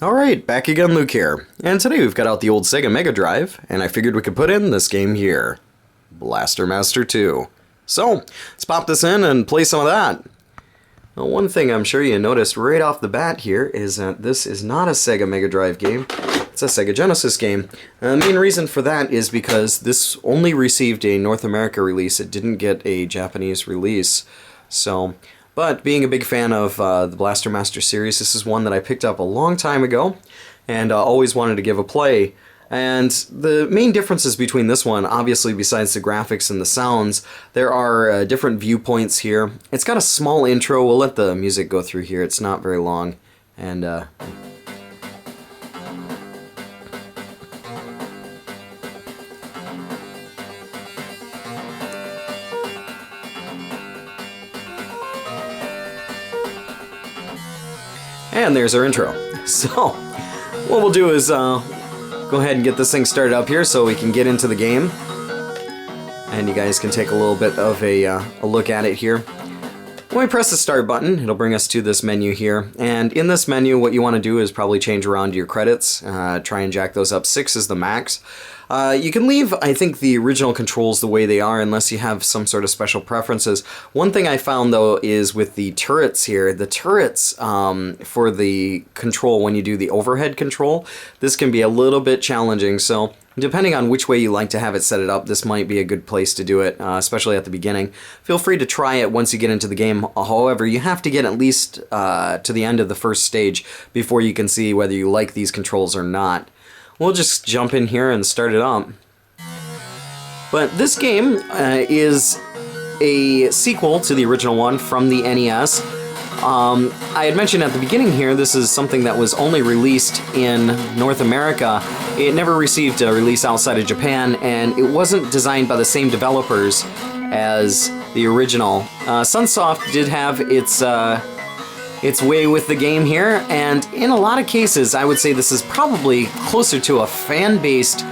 Alright, back again, Luke here. And today we've got out the old Sega Mega Drive, and I figured we could put in this game here. Blaster Master 2. So, let's pop this in and play some of that. Now, one thing I'm sure you noticed right off the bat here is that this is not a Sega Mega Drive game. It's a Sega Genesis game. The main reason for that is because this only received a North America release. It didn't get a Japanese release. But being a big fan of the Blaster Master series, this is one that I picked up a long time ago and always wanted to give a play. And the main differences between this one, obviously besides the graphics and the sounds, there are different viewpoints here. It's got a small intro. We'll let the music go through here. It's not very long. And and there's our intro. So, what we'll do is go ahead and get this thing started up here so we can get into the game. And you guys can take a little bit of a look at it here. When we press the start button, it'll bring us to this menu here. And in this menu, what you want to do is probably change around your credits. Try and jack those up. 6 is the max. You can leave, I think, the original controls the way they are unless you have some sort of special preferences. One thing I found, though, is with the turrets here, the turrets for the control, when you do the overhead control, this can be a little bit challenging. So depending on which way you like to have it set it up, this might be a good place to do it, especially at the beginning. Feel free to try it once you get into the game. However, you have to get at least to the end of the first stage before you can see whether you like these controls or not. We'll just jump in here and start it up. But this game is a sequel to the original one from the NES. I had mentioned at the beginning here, this is something that was only released in North America. It never received a release outside of Japan, and it wasn't designed by the same developers as the original. Sunsoft did have its way with the game here, and in a lot of cases, I would say this is probably closer to a fan-based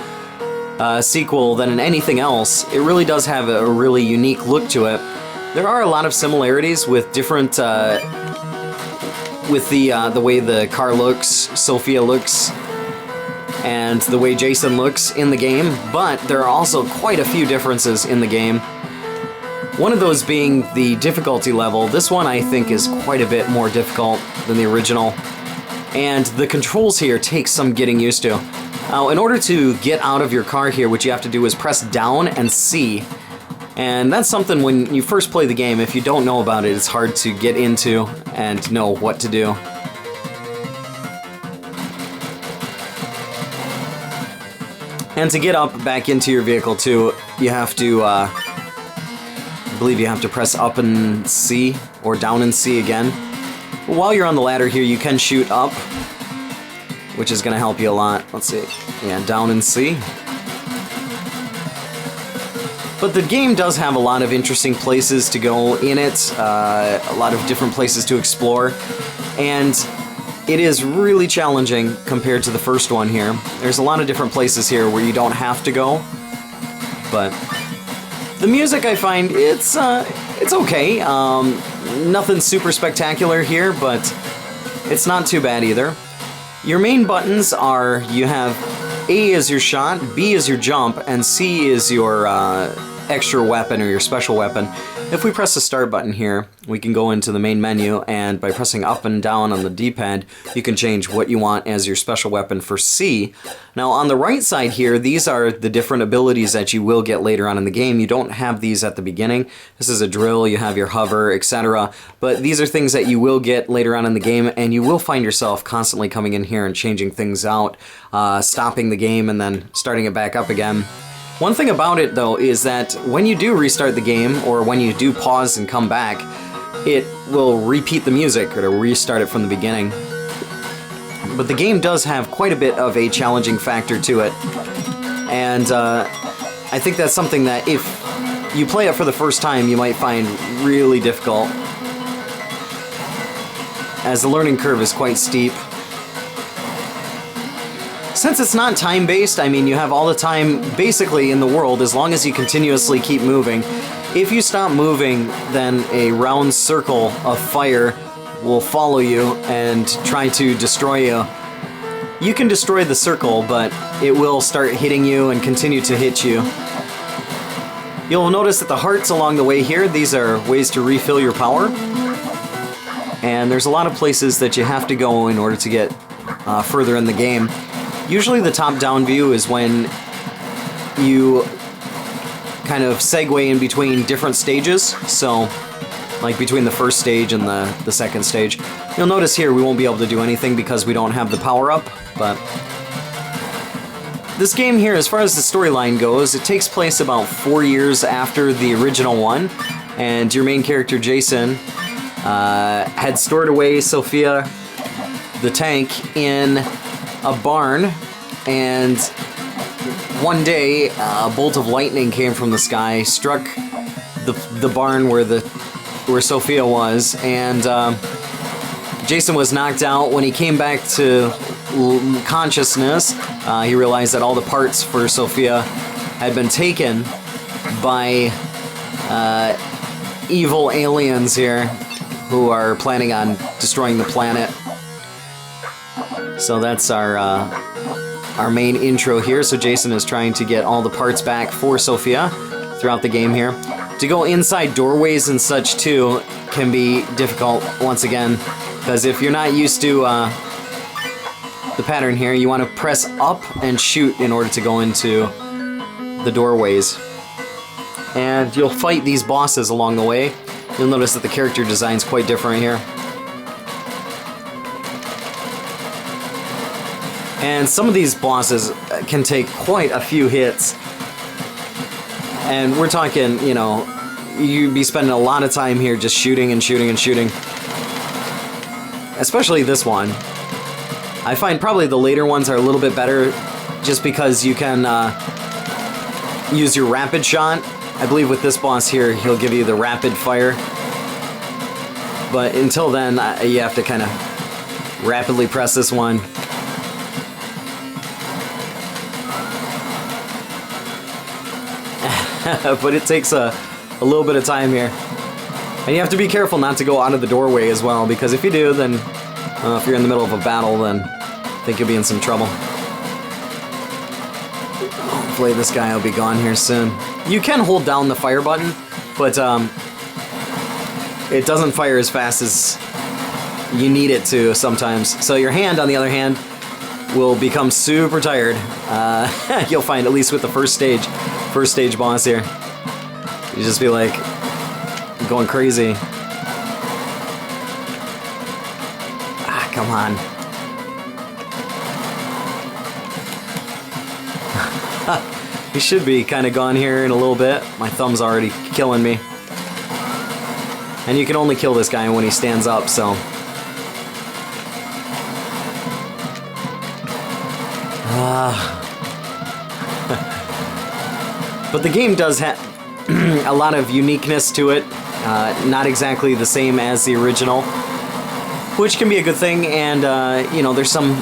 sequel than anything else. It really does have a really unique look to it. There are a lot of similarities with different, with the way the car looks, Sophia looks, and the way Jason looks in the game, but there are also quite a few differences in the game. One of those being the difficulty level. This one I think is quite a bit more difficult than the original. And the controls here take some getting used to. Now, in order to get out of your car here, what you have to do is press down and C. And that's something when you first play the game, if you don't know about it, it's hard to get into and know what to do. And to get up back into your vehicle too, you have to I believe you have to press up and C, or down and C again. But while you're on the ladder here, you can shoot up, which is going to help you a lot. Let's see. Yeah, down and C. But the game does have a lot of interesting places to go in it, a lot of different places to explore, and it is really challenging compared to the first one here. There's a lot of different places here where you don't have to go, but the music, I find, it's okay. Nothing super spectacular here, but it's not too bad either. Your main buttons are, you have A is your shot, B is your jump, and C is your extra weapon or your special weapon. If we press the start button here, we can go into the main menu, and by pressing up and down on the D-pad, you can change what you want as your special weapon for C. Now on the right side here, these are the different abilities that you will get later on in the game. You don't have these at the beginning. This is a drill, you have your hover, etc. But these are things that you will get later on in the game, and you will find yourself constantly coming in here and changing things out, stopping the game and then starting it back up again. One thing about it, though, is that when you do restart the game, or when you do pause and come back, it will repeat the music, or to restart it from the beginning. But the game does have quite a bit of a challenging factor to it, and I think that's something that if you play it for the first time, you might find really difficult, as the learning curve is quite steep. Since it's not time-based, I mean, you have all the time basically in the world as long as you continuously keep moving. If you stop moving, then a round circle of fire will follow you and try to destroy you. You can destroy the circle, but it will start hitting you and continue to hit you. You'll notice that the hearts along the way here, these are ways to refill your power. And there's a lot of places that you have to go in order to get further in the game. Usually the top-down view is when you kind of segue in between different stages. So, like between the first stage and the second stage. You'll notice here we won't be able to do anything because we don't have the power-up, but this game here, as far as the storyline goes, it takes place about 4 years after the original one, and your main character, Jason, had stored away Sophia the tank in a barn, and one day a bolt of lightning came from the sky, struck the barn where Sophia was, and Jason was knocked out. When he came back to consciousness, he realized that all the parts for Sophia had been taken by evil aliens here who are planning on destroying the planet. So that's our main intro here. So Jason is trying to get all the parts back for Sophia throughout the game here. To go inside doorways and such too can be difficult once again, because if you're not used to the pattern here, you want to press up and shoot in order to go into the doorways. And you'll fight these bosses along the way. You'll notice that the character design is quite different here. And some of these bosses can take quite a few hits. And we're talking, you know, you'd be spending a lot of time here just shooting and shooting and shooting. Especially this one. I find probably the later ones are a little bit better just because you can use your rapid shot. I believe with this boss here, he'll give you the rapid fire. But until then, you have to kind of rapidly press this one. But it takes a little bit of time here. And you have to be careful not to go out of the doorway as well, because if you do, then if you're in the middle of a battle, then I think you'll be in some trouble. Hopefully this guy will be gone here soon. You can hold down the fire button, but it doesn't fire as fast as you need it to sometimes. So your hand, on the other hand, will become super tired. You'll find, at least with the first stage boss here. You just be like going crazy. Ah, come on. He should be kind of gone here in a little bit. My thumb's already killing me. And you can only kill this guy when he stands up, so. But the game does have a lot of uniqueness to it. Not exactly the same as the original, which can be a good thing. And you know, there's some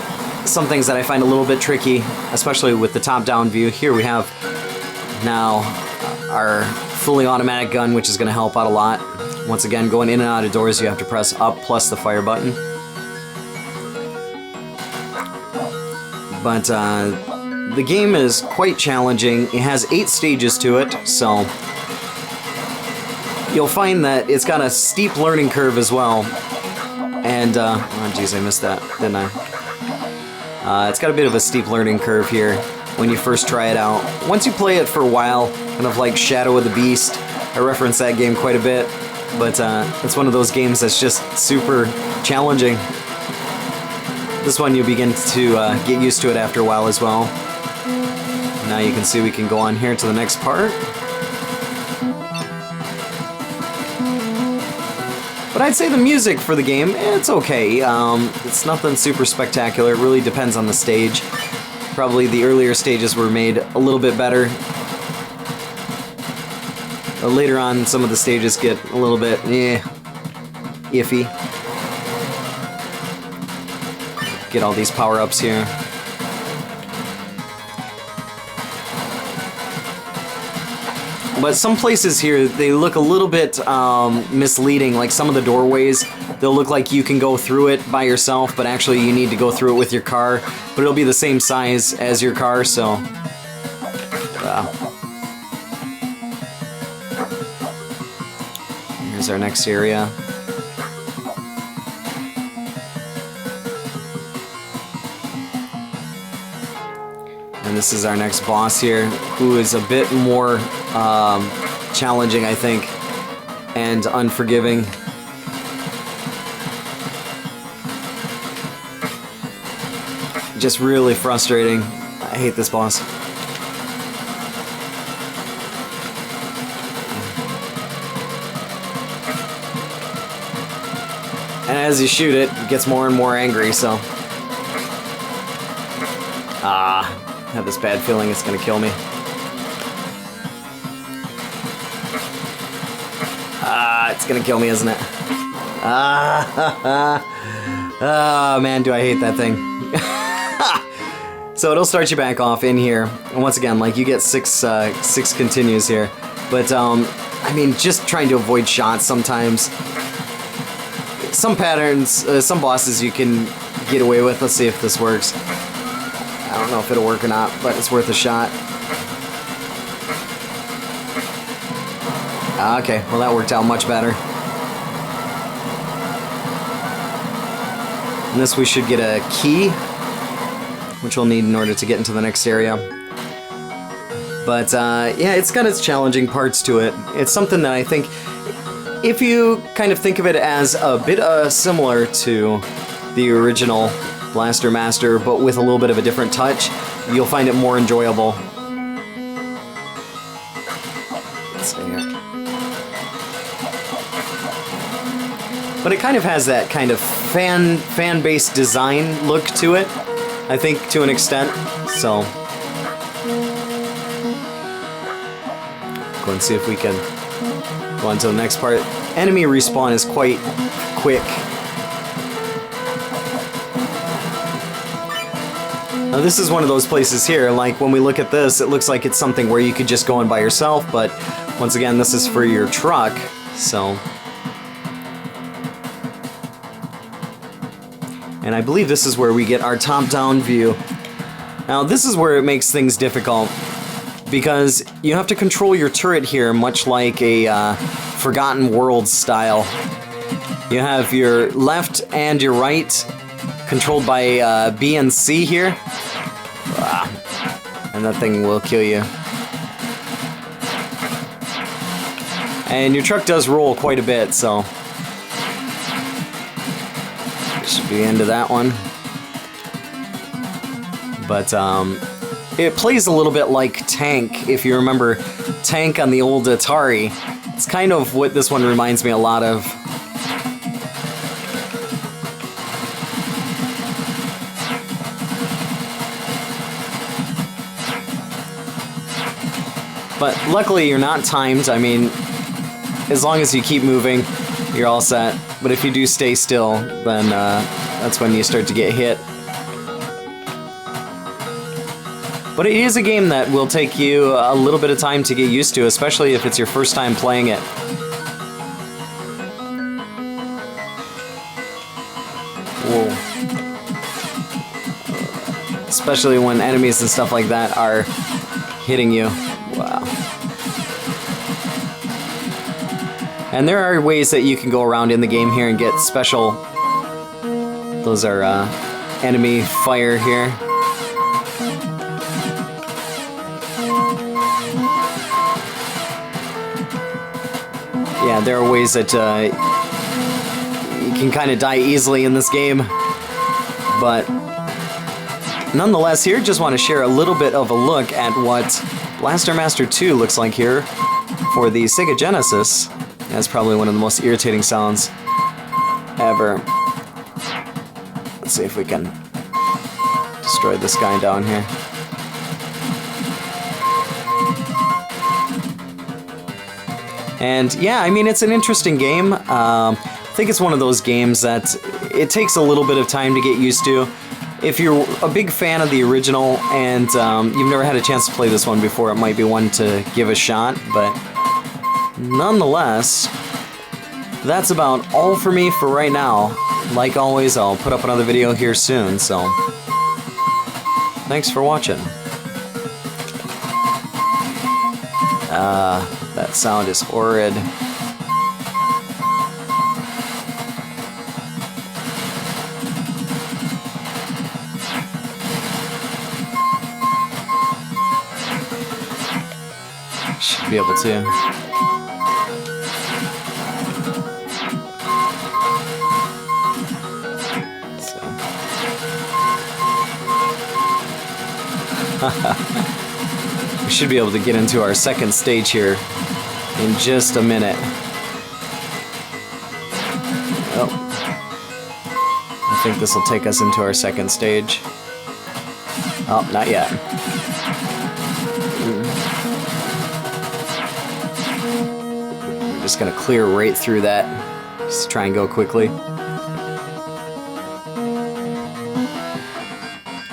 things that I find a little bit tricky, especially with the top-down view. Here we have now our fully automatic gun, which is going to help out a lot. Once again, going in and out of doors, you have to press up plus the fire button. But the game is quite challenging. It has 8 stages to it, so you'll find that it's got a steep learning curve as well. And, oh geez, I missed that, didn't I? It's got a bit of a steep learning curve here when you first try it out. Once you play it for a while, kind of like Shadow of the Beast, I reference that game quite a bit, but it's one of those games that's just super challenging. This one you begin to get used to it after a while as well. Now you can see we can go on here to the next part. But I'd say the music for the game, it's okay. It's nothing super spectacular. It really depends on the stage. Probably the earlier stages were made a little bit better. Later on, some of the stages get a little bit, iffy. Get all these power-ups here. But some places here, they look a little bit misleading, like some of the doorways they'll look like you can go through it by yourself, but actually you need to go through it with your car. But it'll be the same size as your car, so... Here's our next area. And this is our next boss here, who is a bit more challenging, I think, and unforgiving. Just really frustrating. I hate this boss. And as you shoot it, it gets more and more angry, so... I have this bad feeling it's gonna kill me. It's gonna kill me, isn't it? Oh man, do I hate that thing. So it'll start you back off in here, and once again, like, you get six continues here. But I mean, just trying to avoid shots sometimes. Some patterns, some bosses you can get away with. Let's see if this works. I don't know if it'll work or not, but it's worth a shot. Okay, well that worked out much better. And this we should get a key, which we'll need in order to get into the next area. But yeah, it's got its challenging parts to it. It's something that I think, if you kind of think of it as a bit similar to the original Blaster Master, but with a little bit of a different touch, you'll find it more enjoyable. Let's stay here. But it kind of has that kind of fan-based design look to it, I think, to an extent. So go and see if we can go on to the next part. Enemy respawn is quite quick. Now this is one of those places here, like when we look at this, it looks like it's something where you could just go in by yourself, but once again, this is for your truck, so... And I believe this is where we get our top-down view. Now this is where it makes things difficult, because you have to control your turret here much like a Forgotten Worlds style. You have your left and your right controlled by B and C here. And that thing will kill you. And your truck does roll quite a bit, so... Should be the end of that one. But it plays a little bit like Tank, if you remember Tank on the old Atari. It's kind of what this one reminds me a lot of. But luckily you're not timed. I mean, as long as you keep moving, you're all set. But if you do stay still, then that's when you start to get hit. But it is a game that will take you a little bit of time to get used to, especially if it's your first time playing it. Whoa. Especially when enemies and stuff like that are hitting you. Wow. And there are ways that you can go around in the game here and get special... Those are enemy fire here. Yeah, there are ways that you can kind of die easily in this game. But nonetheless, here, just want to share a little bit of a look at what Blaster Master 2 looks like here for the Sega Genesis. That's probably one of the most irritating sounds ever. Let's see if we can destroy this guy down here. And yeah, I mean, it's an interesting game. I think it's one of those games that it takes a little bit of time to get used to. If you're a big fan of the original and you've never had a chance to play this one before, it might be one to give a shot, but nonetheless, that's about all for me for right now. Like always, I'll put up another video here soon, so thanks for watching. That sound is horrid. Should be able to. We should be able to get into our second stage here in just a minute. Oh. I think this will take us into our second stage. Oh, not yet. We're just gonna clear right through that. Just try and go quickly.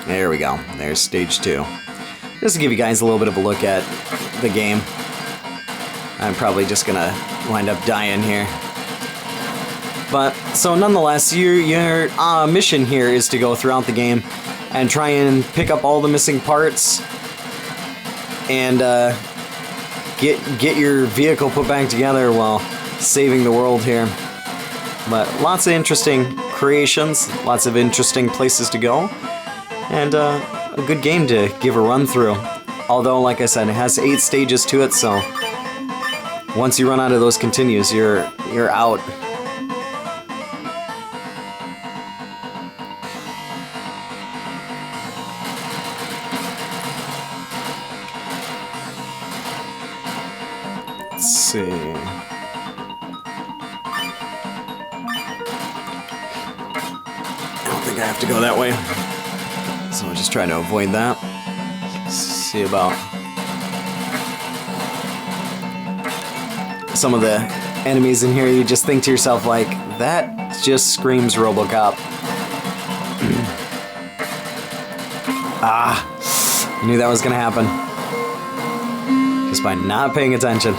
There we go. There's stage 2. Just to give you guys a little bit of a look at the game. I'm probably just gonna wind up dying here. But, so nonetheless, your mission here is to go throughout the game and try and pick up all the missing parts and get your vehicle put back together while saving the world here. But lots of interesting creations, lots of interesting places to go. And a good game to give a run through. Although, like I said, it has 8 stages to it, so once you run out of those continues, you're out. Let's see. I don't think I have to go that way. So I'll just try to avoid that. See about some of the enemies in here. You just think to yourself, like, that just screams RoboCop. Ah, I knew that was gonna happen. Just by not paying attention.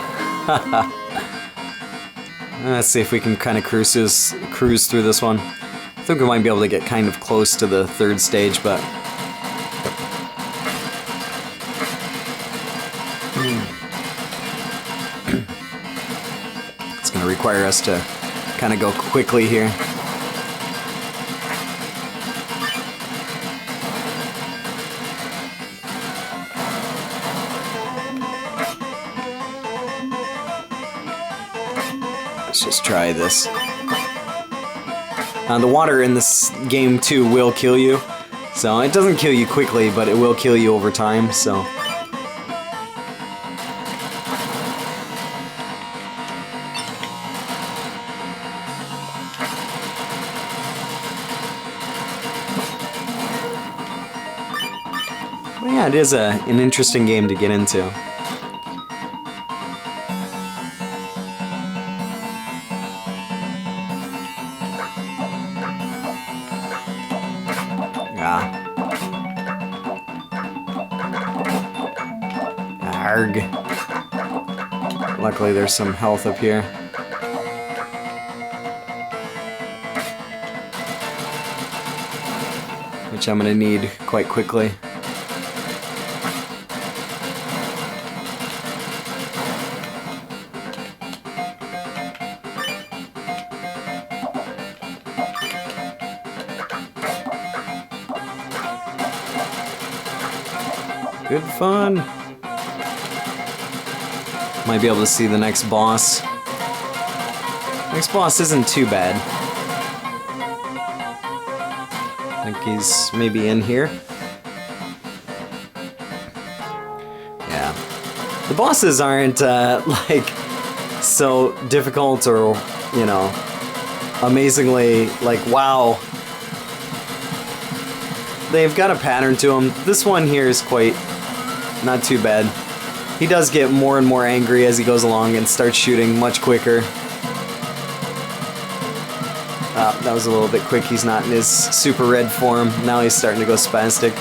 Let's see if we can kind of cruise through this one. I think we might be able to get kind of close to the 3rd stage, but it's going to require us to kind of go quickly here. Let's just try this. The water in this game too will kill you, so it doesn't kill you quickly, but it will kill you over time, so. Well, yeah, it is an interesting game to get into. Arg. Luckily there's some health up here. Which I'm gonna need quite quickly. Good fun. Might be able to see the next boss. Next boss isn't too bad. I think he's maybe in here. Yeah. The bosses aren't like so difficult or, you know, amazingly like wow. They've got a pattern to them. This one here is quite not too bad. He does get more and more angry as he goes along and starts shooting much quicker. That was a little bit quick. He's not in his super red form. Now he's starting to go spastic.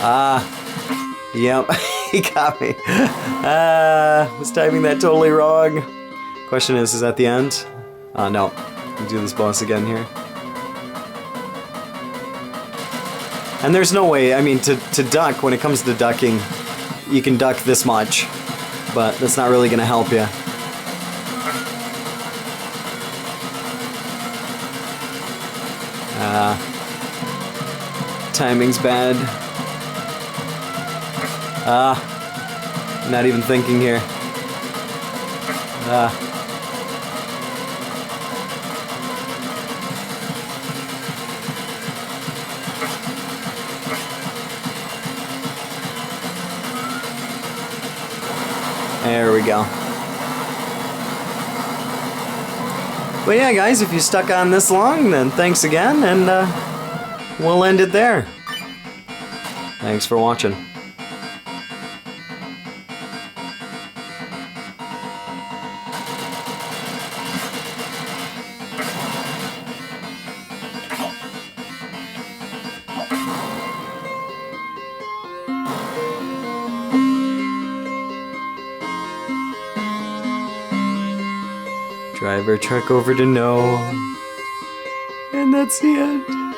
Yep, he got me. Was timing that totally wrong. Question is that the end? No. We'll do this boss again here. And there's no way, I mean, to duck, when it comes to ducking, you can duck this much, but that's not really gonna help you. Timing's bad. Not even thinking here. There we go. But yeah, guys, if you stuck on this long, then thanks again, and we'll end it there. Thanks for watching. Driver truck over to no. And that's the end.